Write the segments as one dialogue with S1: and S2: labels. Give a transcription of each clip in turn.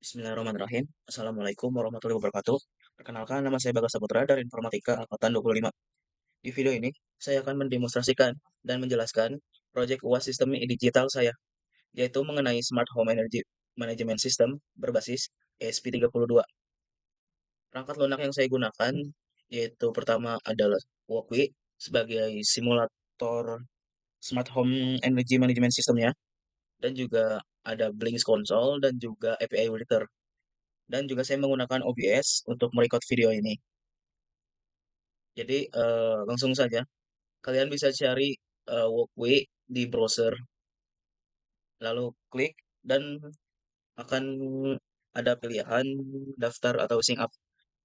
S1: Bismillahirrahmanirrahim. Assalamualaikum warahmatullahi wabarakatuh. Perkenalkan, nama saya Bagas Saputra dari Informatika Angkatan 25. Di video ini, saya akan mendemonstrasikan dan menjelaskan proyek UAS sistem digital saya, yaitu mengenai Smart Home Energy Management System berbasis ESP32. Perangkat lunak yang saya gunakan, yaitu pertama adalah Walkwi sebagai simulator Smart Home Energy Management Systemnya, dan juga ada Blinks Console dan juga API Editor. Dan juga saya menggunakan OBS untuk merecord video ini. Jadi langsung saja, kalian bisa cari Walkway di browser, lalu klik dan akan ada pilihan daftar atau sync up.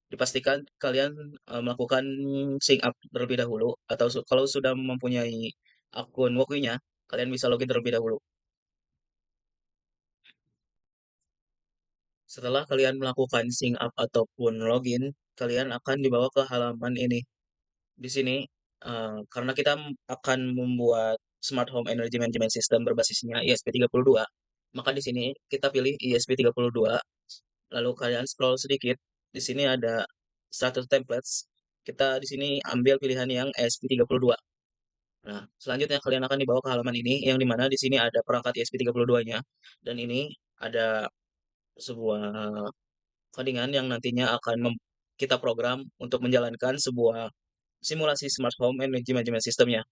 S1: Dipastikan kalian melakukan sync up terlebih dahulu, atau kalau sudah mempunyai akun Walkway-nya, kalian bisa login terlebih dahulu. Setelah kalian melakukan sync up ataupun login, kalian akan dibawa ke halaman ini. Di sini, karena kita akan membuat Smart Home Energy Management System berbasisnya ESP32, maka di sini kita pilih ESP32, lalu kalian scroll sedikit. Di sini ada status templates. Kita di sini ambil pilihan yang ESP32. Nah, selanjutnya kalian akan dibawa ke halaman ini, yang dimana di sini ada perangkat ESP32-nya, dan ini ada sebuah codingan yang nantinya akan kita program untuk menjalankan sebuah simulasi Smart Home Energy Management Systemnya.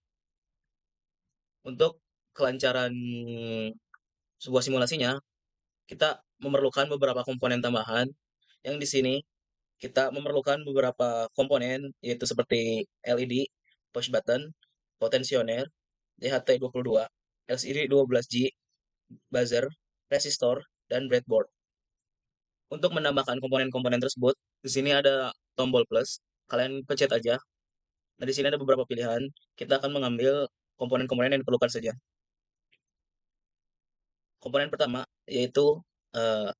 S1: Untuk kelancaran sebuah simulasinya, kita memerlukan beberapa komponen tambahan, yang di sini kita memerlukan beberapa komponen, yaitu seperti LED, push button, potensioner, DHT22, LCD 12G, buzzer, resistor, dan breadboard. Untuk menambahkan komponen-komponen tersebut, di sini ada tombol plus, kalian pencet aja. Nah, di sini ada beberapa pilihan. Kita akan mengambil komponen-komponen yang diperlukan saja. Komponen pertama yaitu eh,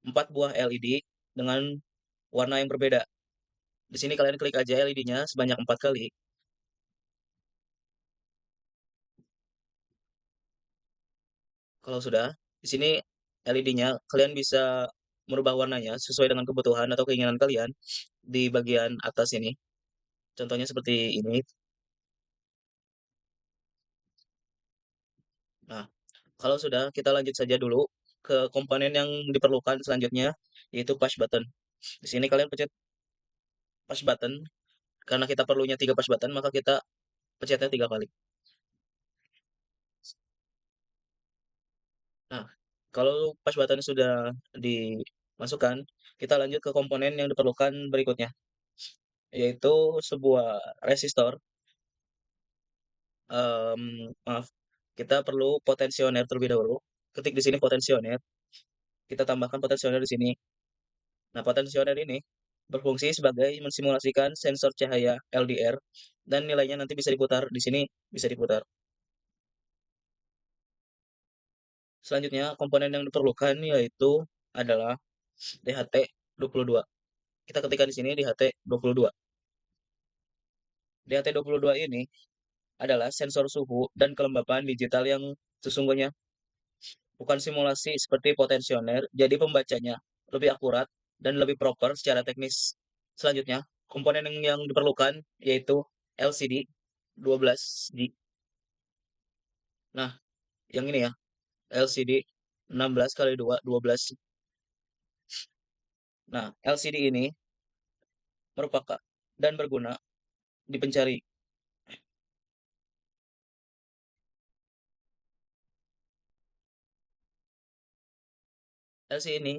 S1: 4 buah LED dengan warna yang berbeda. Di sini kalian klik aja LED-nya sebanyak 4 kali. Kalau sudah, di sini LED-nya kalian bisa merubah warnanya sesuai dengan kebutuhan atau keinginan kalian di bagian atas ini. Contohnya seperti ini. Nah, kalau sudah, kita lanjut saja dulu ke komponen yang diperlukan selanjutnya, yaitu push button. Di sini kalian pencet push button. Karena kita perlunya 3 push button, maka kita pencetnya 3 kali. Nah, kalau push button sudah dimasukkan, kita lanjut ke komponen yang diperlukan berikutnya, yaitu sebuah resistor. Maaf, kita perlu potensioner terlebih dahulu. Ketik di sini potensioner, kita tambahkan potensioner di sini. Nah, potensioner ini berfungsi sebagai mensimulasikan sensor cahaya LDR, dan nilainya nanti bisa diputar di sini, bisa diputar. Selanjutnya, komponen yang diperlukan yaitu adalah DHT22. Kita ketikkan di sini DHT22. DHT22 ini adalah sensor suhu dan kelembapan digital yang sesungguhnya, bukan simulasi seperti potensioner, jadi pembacanya lebih akurat dan lebih proper secara teknis. Selanjutnya, komponen yang diperlukan yaitu LCD 12G. Nah, yang ini ya, LCD 16 kali 2, 12. Nah, LCD ini merupakan dan berguna di pencari. LCD ini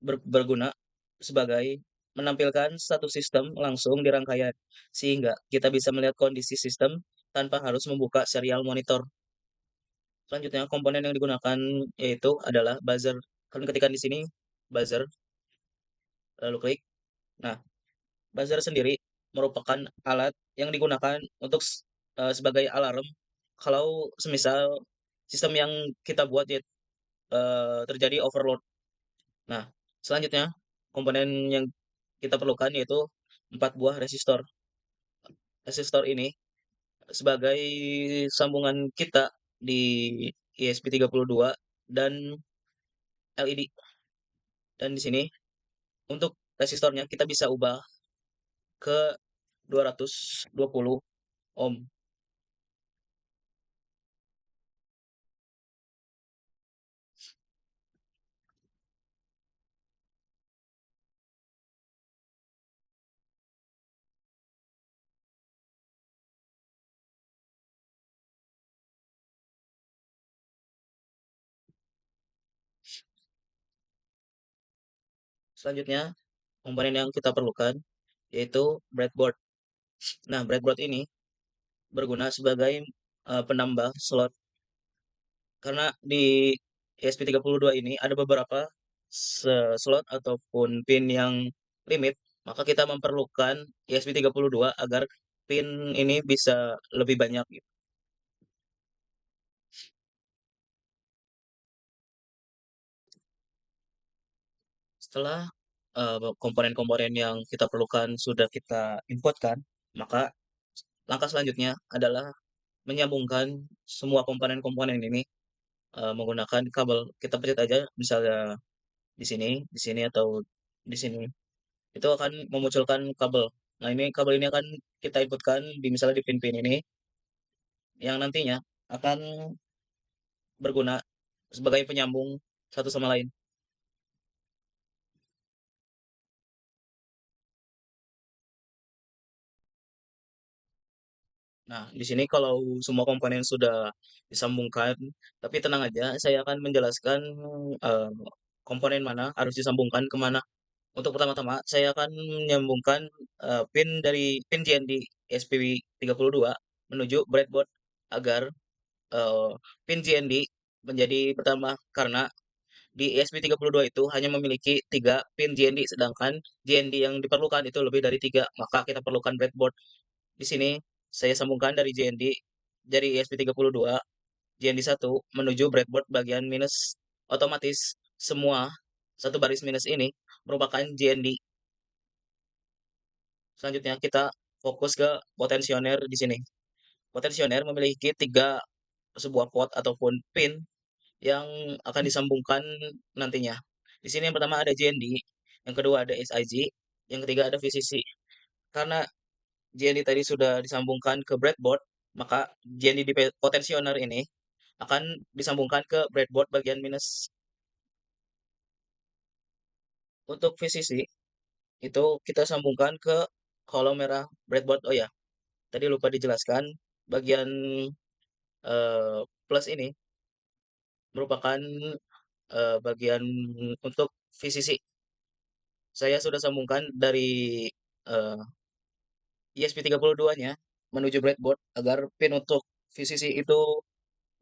S1: berguna sebagai menampilkan satu sistem langsung di rangkaian, sehingga kita bisa melihat kondisi sistem tanpa harus membuka serial monitor. Selanjutnya, komponen yang digunakan yaitu adalah buzzer. Kalian ketikkan di sini buzzer, lalu klik. Nah, buzzer sendiri merupakan alat yang digunakan untuk sebagai alarm kalau semisal sistem yang kita buat terjadi overload. Nah, selanjutnya komponen yang kita perlukan yaitu 4 buah resistor. Resistor ini sebagai sambungan kita di ESP32 dan LED. Dan di sini untuk resistornya kita bisa ubah ke 220 ohm. Selanjutnya, komponen yang kita perlukan yaitu breadboard. Nah, breadboard ini berguna sebagai penambah slot karena di ESP32 ini ada beberapa slot ataupun pin yang limit, maka kita memerlukan ESP32 agar pin ini bisa lebih banyak gitu. Setelah komponen-komponen yang kita perlukan sudah kita inputkan, maka langkah selanjutnya adalah menyambungkan semua komponen-komponen ini menggunakan kabel. Kita pencet aja misalnya di sini atau di sini. Itu akan memunculkan kabel. Nah, ini kabel ini akan kita inputkan di misalnya di pin-pin ini yang nantinya akan berguna sebagai penyambung satu sama lain. Nah, di sini kalau semua komponen sudah disambungkan, tapi tenang aja, saya akan menjelaskan eh, komponen mana harus disambungkan kemana. Untuk pertama-tama, saya akan menyambungkan pin dari pin JND SP32 menuju breadboard agar eh, pin JND menjadi pertama karena di ESP32 itu hanya memiliki 3 pin JND sedangkan JND yang diperlukan itu lebih dari 3, maka kita perlukan breadboard. Di sini saya sambungkan dari JND dari ESP32 JND 1 menuju breadboard bagian minus, otomatis semua satu baris minus ini merupakan JND. Selanjutnya kita fokus ke potensioner di sini. Potensioner memiliki 3 sebuah pot ataupun pin yang akan disambungkan nantinya. Di sini yang pertama ada JND, yang kedua ada SIG, yang ketiga ada VCC. Karena JND tadi sudah disambungkan ke breadboard, maka JND di potensioner ini akan disambungkan ke breadboard bagian minus. Untuk VCC itu kita sambungkan ke kolom merah breadboard. Oh ya, tadi lupa dijelaskan bagian plus ini merupakan bagian untuk VCC. Saya sudah sambungkan dari eh, ESP32-nya menuju breadboard agar pin untuk VCC itu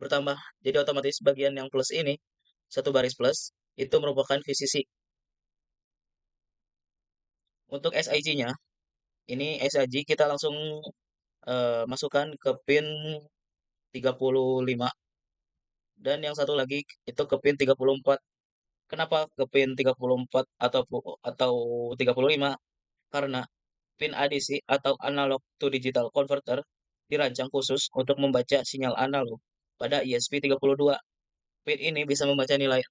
S1: bertambah. Jadi otomatis bagian yang plus ini, satu baris plus, itu merupakan VCC. Untuk SIG-nya, ini SIG kita langsung masukkan ke pin 35 dan yang satu lagi itu ke pin 34. Kenapa ke pin 34 atau 35? Karena pin ADC atau analog to digital converter dirancang khusus untuk membaca sinyal analog pada ESP32. Pin ini bisa membaca nilai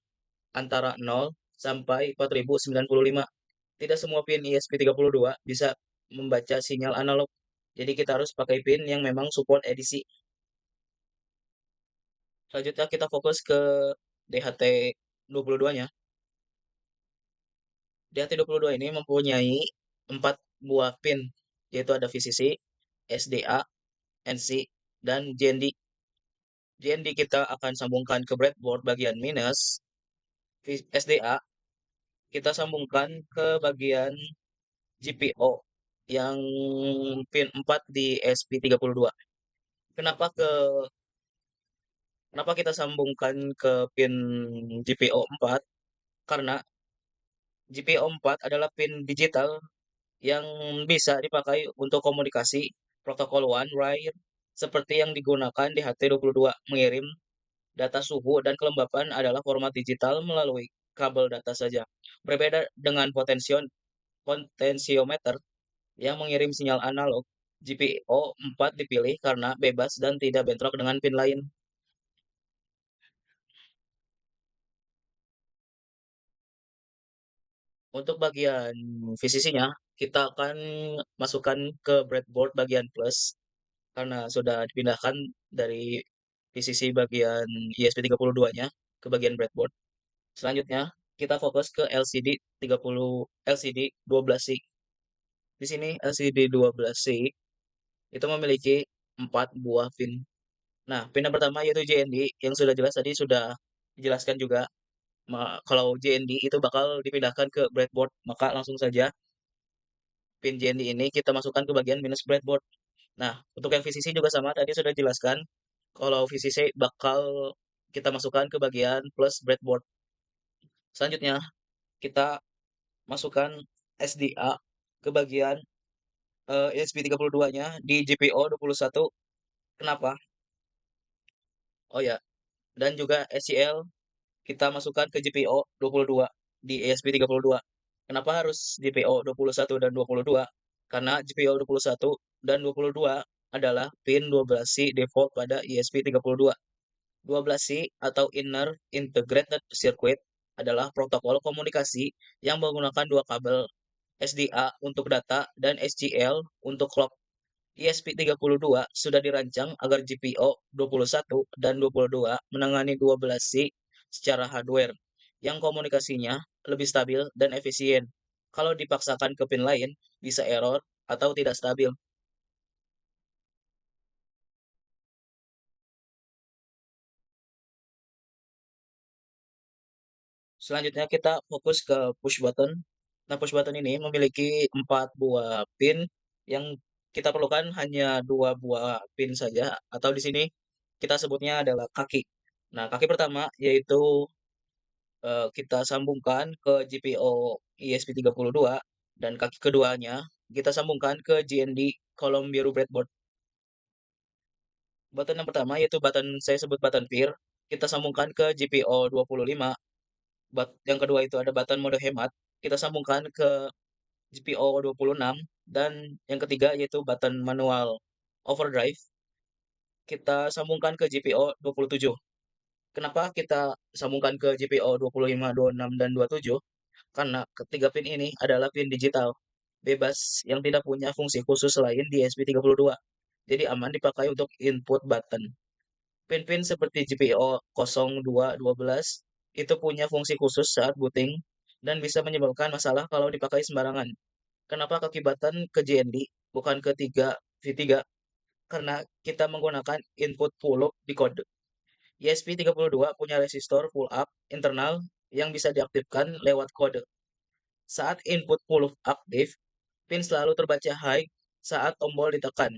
S1: antara 0 sampai 4095. Tidak semua pin ESP32 bisa membaca sinyal analog. Jadi kita harus pakai pin yang memang support ADC. Selanjutnya kita fokus ke DHT22-nya. DHT22 ini mempunyai 4 buah pin, yaitu ada VCC, SDA, NC, dan JND. JND kita akan sambungkan ke breadboard bagian minus, SDA kita sambungkan ke bagian GPO yang pin 4 di SP32. Kenapa ke kenapa kita sambungkan ke pin GPO 4? Karena GPO 4 adalah pin digital yang bisa dipakai untuk komunikasi protokol one wire seperti yang digunakan di HT22. Mengirim data suhu dan kelembapan adalah format digital melalui kabel data saja. Berbeda dengan potensiometer yang mengirim sinyal analog, GPO 4 dipilih karena bebas dan tidak bentrok dengan pin lain. Untuk bagian VCC-nya, kita akan masukkan ke breadboard bagian plus karena sudah dipindahkan dari VCC bagian ESP32-nya ke bagian breadboard. Selanjutnya, kita fokus ke LCD 12C. Di sini LCD 12C itu memiliki 4 buah pin. Nah, pin yang pertama yaitu JND yang sudah jelas tadi sudah dijelaskan juga. Kalau JND itu bakal dipindahkan ke breadboard, maka langsung saja pin JND ini kita masukkan ke bagian minus breadboard. Nah, untuk yang VCC juga sama, tadi sudah dijelaskan. Kalau VCC bakal kita masukkan ke bagian plus breadboard. Selanjutnya, kita masukkan SDA ke bagian ESP32-nya di GPO 21. Kenapa? Oh ya, dan juga SCL kita masukkan ke GPO 22 di ESP32. Kenapa harus GPO 21 dan 22? Karena GPO 21 dan 22 adalah pin 12C default pada ESP32. 12C atau Inner Integrated Circuit adalah protokol komunikasi yang menggunakan dua kabel SDA untuk data dan SCL untuk clock. ESP32 sudah dirancang agar GPO 21 dan 22 menangani 12C secara hardware yang komunikasinya lebih stabil dan efisien. Kalau dipaksakan ke pin lain, bisa error atau tidak stabil. Selanjutnya kita fokus ke push button. Nah, push button ini memiliki 4 buah pin yang kita perlukan hanya 2 buah pin saja atau di sini kita sebutnya adalah kaki. Nah, kaki pertama yaitu kita sambungkan ke GPO ESP32 dan kaki keduanya kita sambungkan ke JND kolom biru breadboard. Button yang pertama yaitu button saya sebut button peer, kita sambungkan ke GPO 25. Yang kedua itu ada button mode hemat, kita sambungkan ke GPO 26 dan yang ketiga yaitu button manual overdrive, kita sambungkan ke GPO 27. Kenapa kita sambungkan ke GPO 25, 26 dan 27? Karena ketiga pin ini adalah pin digital bebas yang tidak punya fungsi khusus selain di ESP32. Jadi aman dipakai untuk input button. Pin-pin seperti GPO 0212 itu punya fungsi khusus saat booting dan bisa menyebabkan masalah kalau dipakai sembarangan. Kenapa kaki button ke JND bukan ke 3 V3? Karena kita menggunakan input pull up di kode. ESP32 punya resistor pull up internal yang bisa diaktifkan lewat kode. Saat input pull up aktif, pin selalu terbaca high saat tombol ditekan.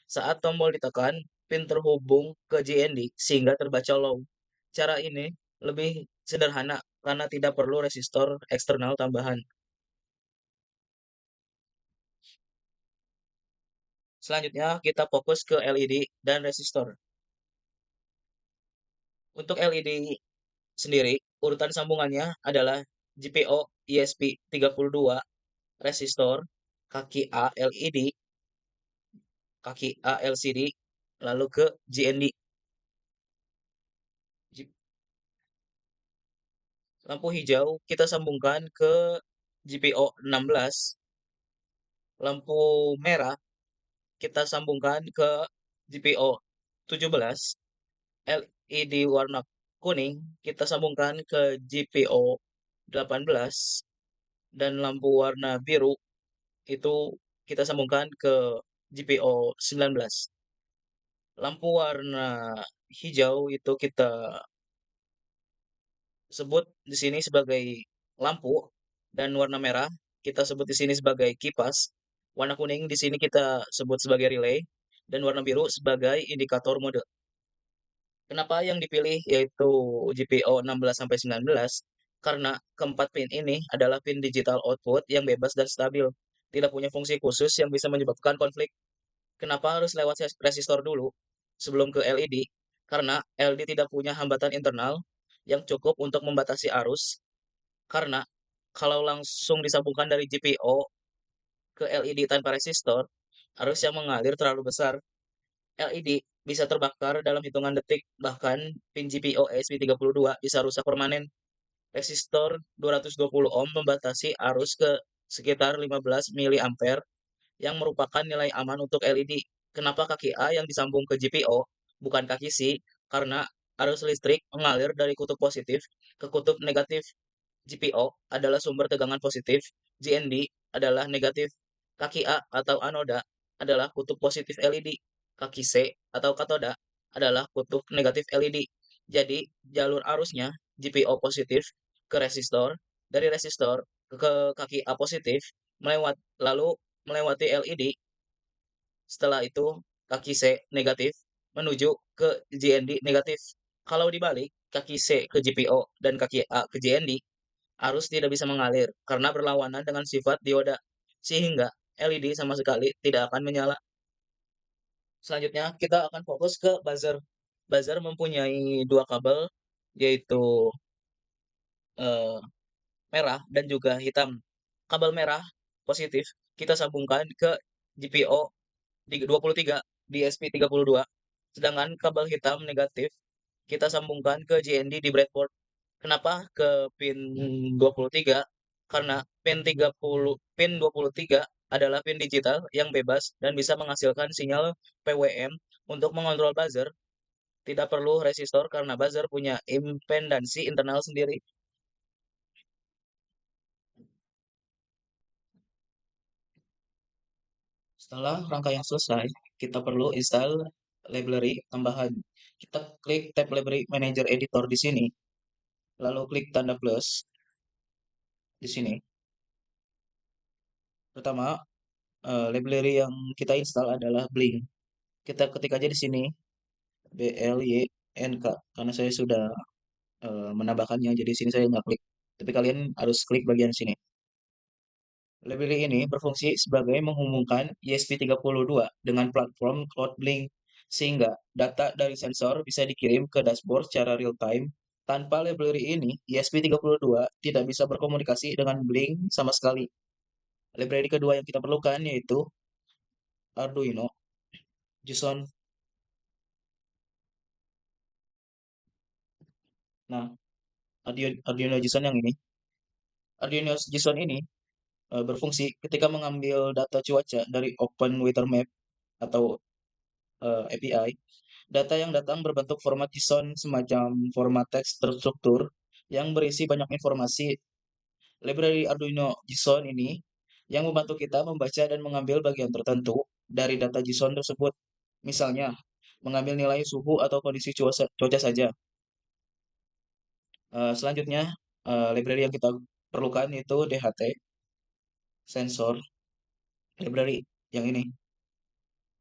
S1: Saat tombol ditekan, pin terhubung ke JND sehingga terbaca low. Cara ini lebih sederhana karena tidak perlu resistor eksternal tambahan. Selanjutnya kita fokus ke LED dan resistor. Untuk LED sendiri, urutan sambungannya adalah GPO ESP32, resistor, kaki A LED, kaki A LCD, lalu ke GND. Lampu hijau kita sambungkan ke GPO 16, lampu merah kita sambungkan ke GPO 17, LED warna kuning kita sambungkan ke GPO 18, dan lampu warna biru itu kita sambungkan ke GPO 19. Lampu warna hijau itu kita sebut di sini sebagai lampu, dan warna merah kita sebut di sini sebagai kipas. Warna kuning di sini kita sebut sebagai relay dan warna biru sebagai indikator mode. Kenapa yang dipilih yaitu GPO 16 sampai 19? Karena keempat pin ini adalah pin digital output yang bebas dan stabil, tidak punya fungsi khusus yang bisa menyebabkan konflik. Kenapa harus lewat resistor dulu sebelum ke LED? Karena LED tidak punya hambatan internal yang cukup untuk membatasi arus. Karena kalau langsung disambungkan dari GPO ke LED tanpa resistor, arus yang mengalir terlalu besar. LED bisa terbakar dalam hitungan detik, bahkan pin GPO ESP32 bisa rusak permanen. Resistor 220 ohm membatasi arus ke sekitar 15 miliampere yang merupakan nilai aman untuk LED. Kenapa kaki A yang disambung ke GPO, bukan kaki C? Karena arus listrik mengalir dari kutub positif ke kutub negatif. GPO adalah sumber tegangan positif, GND adalah negatif. Kaki A atau anoda adalah kutub positif LED. Kaki C atau katoda adalah kutub negatif LED. Jadi, jalur arusnya GPO positif ke resistor, dari resistor ke kaki A positif, lalu melewati LED, setelah itu kaki C negatif menuju ke GND negatif. Kalau dibalik, kaki C ke GPO dan kaki A ke GND, arus tidak bisa mengalir karena berlawanan dengan sifat dioda, sehingga LED sama sekali tidak akan menyala. Selanjutnya, kita akan fokus ke buzzer. Buzzer mempunyai dua kabel, yaitu eh, merah dan juga hitam. Kabel merah positif kita sambungkan ke GPO di 23 di SP32, sedangkan kabel hitam negatif kita sambungkan ke JND di breadboard. Kenapa ke pin 23? Karena pin 23 adalah pin digital yang bebas dan bisa menghasilkan sinyal PWM untuk mengontrol buzzer. Tidak perlu resistor karena buzzer punya impedansi internal sendiri. Setelah rangkaian selesai, kita perlu install library tambahan. Kita klik tab Library Manager Editor di sini, lalu klik tanda plus di sini. Pertama, library yang kita install adalah Blink. Kita ketik aja di sini BLYNK karena saya sudah menambahkannya, jadi sini saya nggak klik. Tapi kalian harus klik bagian sini. Library ini berfungsi sebagai menghubungkan ESP32 dengan platform Cloud Blink, sehingga data dari sensor bisa dikirim ke dashboard secara real-time. Tanpa library ini, ESP32 tidak bisa berkomunikasi dengan Blink sama sekali. Library kedua yang kita perlukan yaitu Arduino JSON. Nah, Arduino JSON yang ini, Arduino JSON ini berfungsi ketika mengambil data cuaca dari Open Weather Map atau API. Data yang datang berbentuk format JSON, semacam format teks terstruktur yang berisi banyak informasi. Library Arduino JSON ini yang membantu kita membaca dan mengambil bagian tertentu dari data JSON tersebut. Misalnya, mengambil nilai suhu atau kondisi cuaca saja. Selanjutnya, library yang kita perlukan yaitu DHT, sensor, library yang ini.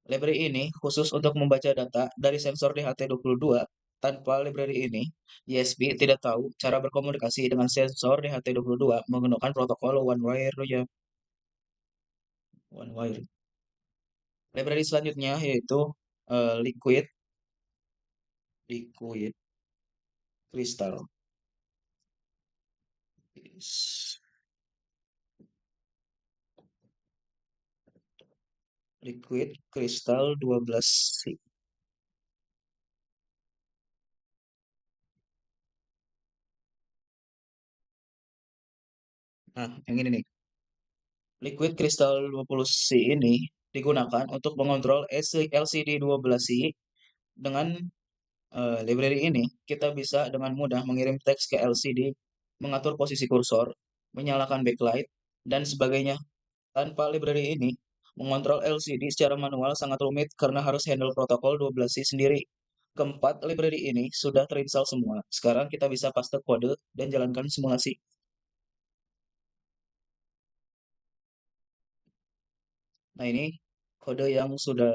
S1: Library ini khusus untuk membaca data dari sensor DHT22. Tanpa library ini, ESP tidak tahu cara berkomunikasi dengan sensor DHT22 menggunakan protokol one wire ya, one wire. Library selanjutnya yaitu liquid liquid crystal. Liquid crystal 12C. Nah, yang ini nih. Liquid Crystal 20C ini digunakan untuk mengontrol LCD 12C. Dengan library ini, kita bisa dengan mudah mengirim teks ke LCD, mengatur posisi kursor, menyalakan backlight, dan sebagainya. Tanpa library ini, mengontrol LCD secara manual sangat rumit karena harus handle protokol 12C sendiri. Keempat library ini sudah terinstall semua. Sekarang kita bisa paste kode dan jalankan simulasi. Nah, ini kode yang sudah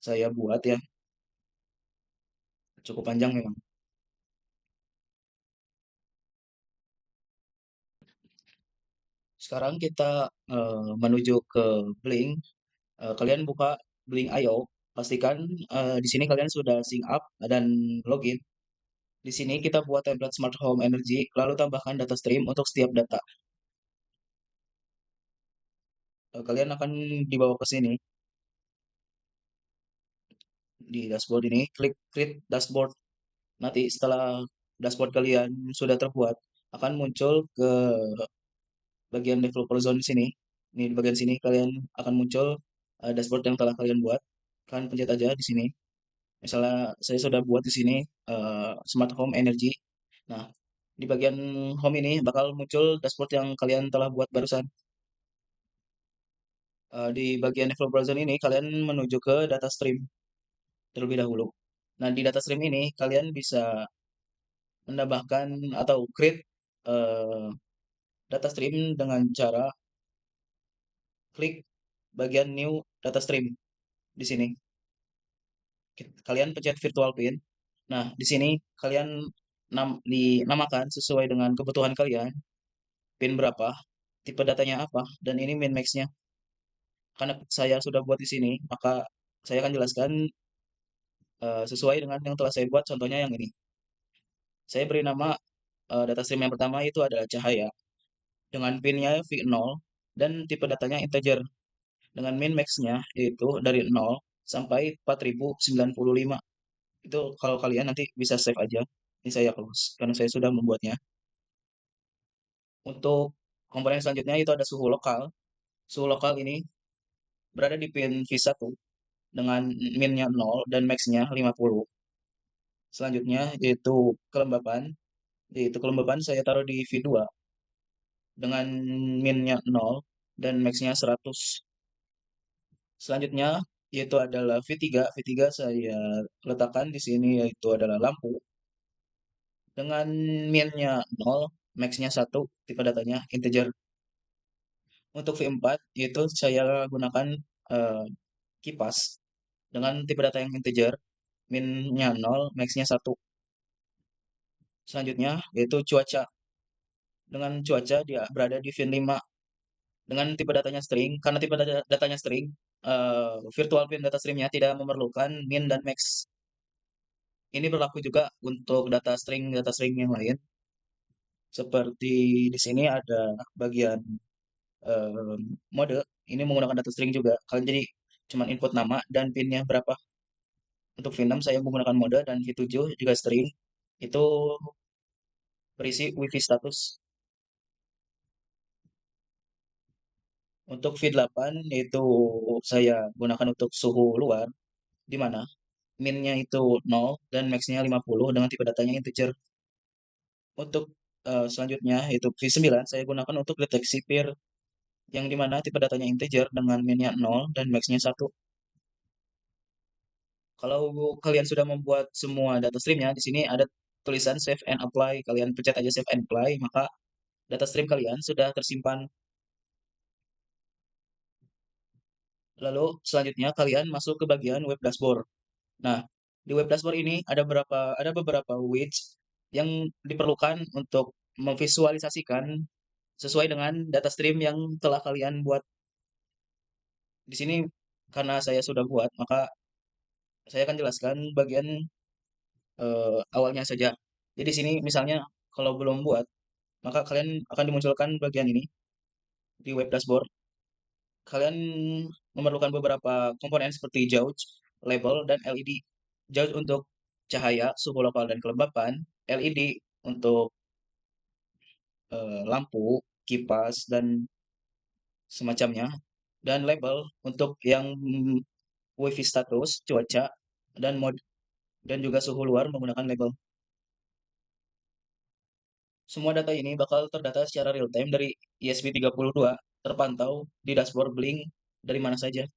S1: saya buat ya, cukup panjang memang. Sekarang kita menuju ke Blink. Kalian buka Blink IO, pastikan di sini kalian sudah sync up dan login. Di sini kita buat template Smart Home Energy, lalu tambahkan data stream untuk setiap data. Kalian akan dibawa ke sini di dashboard ini, klik create dashboard. Nanti setelah dashboard kalian sudah terbuat, akan muncul ke bagian developer zone di sini. Ini di bagian sini kalian akan muncul dashboard yang telah kalian buat. Kalian pencet aja di sini. Misalnya saya sudah buat di sini smart home energy. Nah, di bagian home ini bakal muncul dashboard yang kalian telah buat barusan. Di bagian developer zone ini kalian menuju ke data stream terlebih dahulu. Nah, di data stream ini kalian bisa menambahkan atau create eh, data stream dengan cara klik bagian new data stream di sini. Kalian pencet virtual pin. Nah, di sini kalian dinamakan sesuai dengan kebutuhan kalian, pin berapa, tipe datanya apa, dan ini min max-nya. Karena saya sudah buat di sini, maka saya akan jelaskan sesuai dengan yang telah saya buat. Contohnya yang ini. Saya beri nama data stream yang pertama itu adalah cahaya dengan pinnya V0 dan tipe datanya integer dengan min max-nya yaitu dari 0 sampai 4095. Itu kalau kalian nanti bisa save aja. Ini saya close karena saya sudah membuatnya. Untuk komponen selanjutnya itu ada suhu lokal. Suhu lokal ini berada di pin V1 dengan minnya 0 dan max-nya 50. Selanjutnya yaitu kelembapan. Yaitu kelembapan saya taruh di V2 dengan minnya 0 dan max-nya 100. Selanjutnya yaitu adalah V3. V3 saya letakkan di sini yaitu adalah lampu dengan min-nya 0, max-nya 1, tipe datanya integer. Untuk V4 yaitu saya gunakan eh, kipas dengan tipe data yang integer, min-nya 0, max-nya 1. Selanjutnya yaitu cuaca. Dengan cuaca dia berada di VIN 5 dengan tipe datanya string. Karena tipe datanya string, virtual pin data streamnya tidak memerlukan min dan max. Ini berlaku juga untuk data string yang lain. Seperti di sini ada bagian eh, mode. Ini menggunakan data string juga. Kalian jadi cuma input nama dan pinnya berapa. Untuk V6 saya menggunakan mode dan V7 juga string. Itu berisi WiFi status. Untuk V8 yaitu saya gunakan untuk suhu luar, di mana min-nya itu 0 dan max-nya 50 dengan tipe datanya integer. Untuk selanjutnya yaitu V9 saya gunakan untuk deteksi peer yang dimana tipe datanya integer dengan min-nya 0 dan max-nya 1. Kalau kalian sudah membuat semua data streamnya, di sini ada tulisan save and apply. Kalian pencet aja save and apply, maka data stream kalian sudah tersimpan. Lalu selanjutnya kalian masuk ke bagian web dashboard. Nah, di web dashboard ini ada beberapa widget yang diperlukan untuk memvisualisasikan sesuai dengan data stream yang telah kalian buat. Di sini karena saya sudah buat, maka saya akan jelaskan bagian awalnya saja. Jadi di sini misalnya kalau belum buat, maka kalian akan dimunculkan bagian ini di web dashboard. Kalian memerlukan beberapa komponen seperti jauge, label, dan LED. Jauge untuk cahaya, suhu lokal, dan kelembapan. LED untuk lampu, kipas, dan semacamnya. Dan label untuk yang WiFi status, cuaca, dan mode dan juga suhu luar menggunakan label. Semua data ini bakal terdata secara real time dari ESP32 terpantau di dashboard Blink dari mana saja.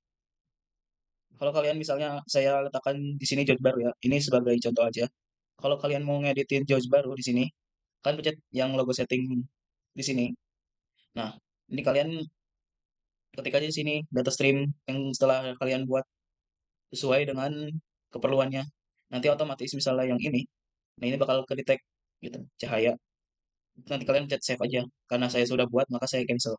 S1: Kalau kalian misalnya saya letakkan di sini jobs baru ya, ini sebagai contoh aja. Kalau kalian mau ngeditin jobs baru di sini, kalian pencet yang logo setting di sini. Nah, ini kalian ketik aja di sini data stream yang setelah kalian buat sesuai dengan keperluannya. Nanti otomatis misalnya yang ini, nah ini bakal kedetek gitu, cahaya. Nanti kalian pencet save aja. Karena saya sudah buat, maka saya cancel.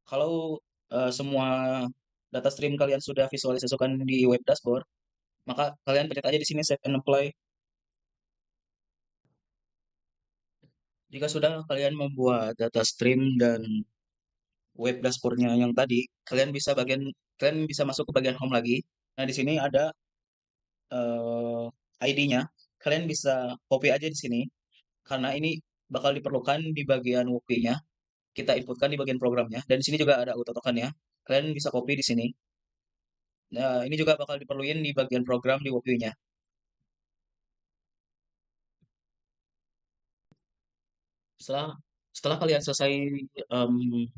S1: Kalau semua data stream kalian sudah visualisasikan di web dashboard, maka kalian pencet aja di sini save and apply. Jika sudah kalian membuat data stream dan web dashboardnya yang tadi, kalian bisa masuk ke bagian home lagi. Nah, di sini ada ID-nya. kalian bisa copy aja di sini karena ini bakal diperlukan di bagian WP-nya. Kita inputkan di bagian programnya dan di sini juga ada auto token ya. Kalian bisa copy di sini. Nah, ini juga bakal diperluin di bagian program di WP-nya. Setelah setelah kalian selesai em,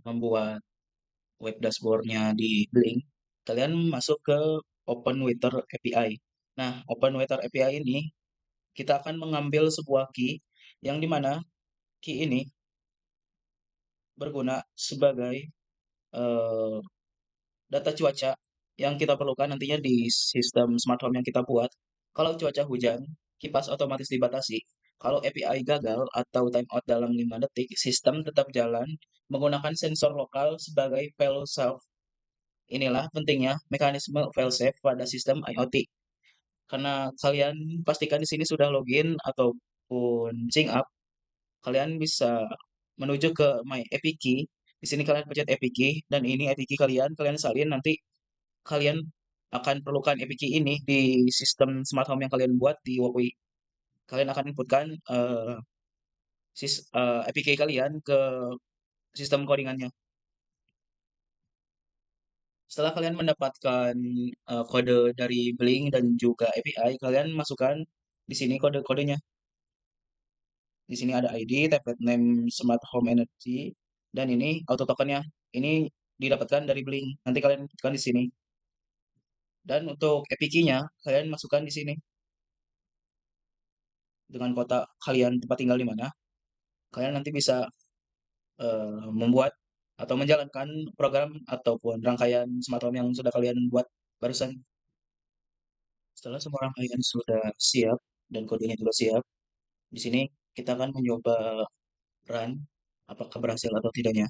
S1: membuat web dashboardnya di Blink, kalian masuk ke Open Waiter API. Nah, Open Waiter API ini kita akan mengambil sebuah key yang dimana key ini berguna sebagai eh, data cuaca yang kita perlukan nantinya di sistem smart home yang kita buat. Kalau cuaca hujan, kipas otomatis dibatasi. Kalau API gagal atau timeout dalam 5 detik, sistem tetap jalan menggunakan sensor lokal sebagai fail safe. Inilah pentingnya mekanisme fail safe pada sistem IoT. Karena kalian pastikan di sini sudah login ataupun sync up, kalian bisa menuju ke My API Key. Di sini kalian pencet API Key dan ini API Key kalian salin nanti kalian akan perlukan API Key ini di sistem smart home yang kalian buat di Walkaway. Kalian akan inputkan API Key kalian ke sistem codingannya. Setelah kalian mendapatkan kode dari Blink dan juga API, kalian masukkan di sini kode-kodenya. Di sini ada ID, template name Smart Home Energy, dan ini auto tokennya. Ini didapatkan dari Blink. Nanti kalian masukkan di sini. Dan untuk API key-nya, kalian masukkan di sini dengan kota kalian tempat tinggal di mana. Kalian nanti bisa membuat atau menjalankan program ataupun rangkaian smart home yang sudah kalian buat barusan. Setelah semua rangkaian sudah siap dan kodenya juga siap, di sini kita akan mencoba run apakah berhasil atau tidaknya.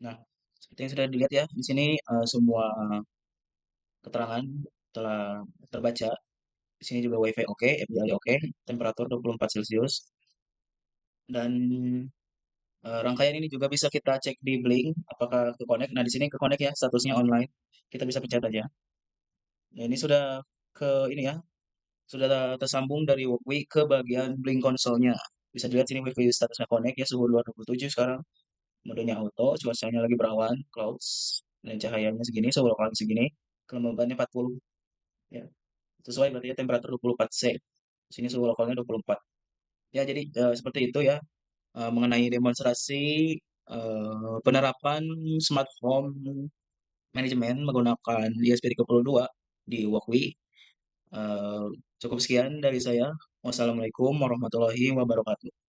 S1: Nah, seperti yang sudah dilihat ya, di sini semua keterangan telah terbaca. Di sini juga WiFi oke, API oke, temperatur 24 Celcius, dan rangkaian ini juga bisa kita cek di Blink apakah ke connect. Nah, di sini ke connect ya, statusnya online. Kita bisa pencet aja. Nah, ini sudah ke ini ya, sudah tersambung dari Walkway ke bagian Blink konsolnya. Bisa dilihat sini WiFi statusnya connect ya, suhu luar 27 sekarang. Modenya auto, cuacanya lagi berawan, clouds, dan cahayanya segini, suhu lokal segini, kelembabannya 40. Ya, sesuai berarti ya temperatur 24 C. Sini suhu lokalnya 24. Ya, jadi seperti itu ya mengenai demonstrasi penerapan smart home manajemen menggunakan ESP32 di Walkway. Eh, Cukup sekian dari saya. Wassalamualaikum warahmatullahi wabarakatuh.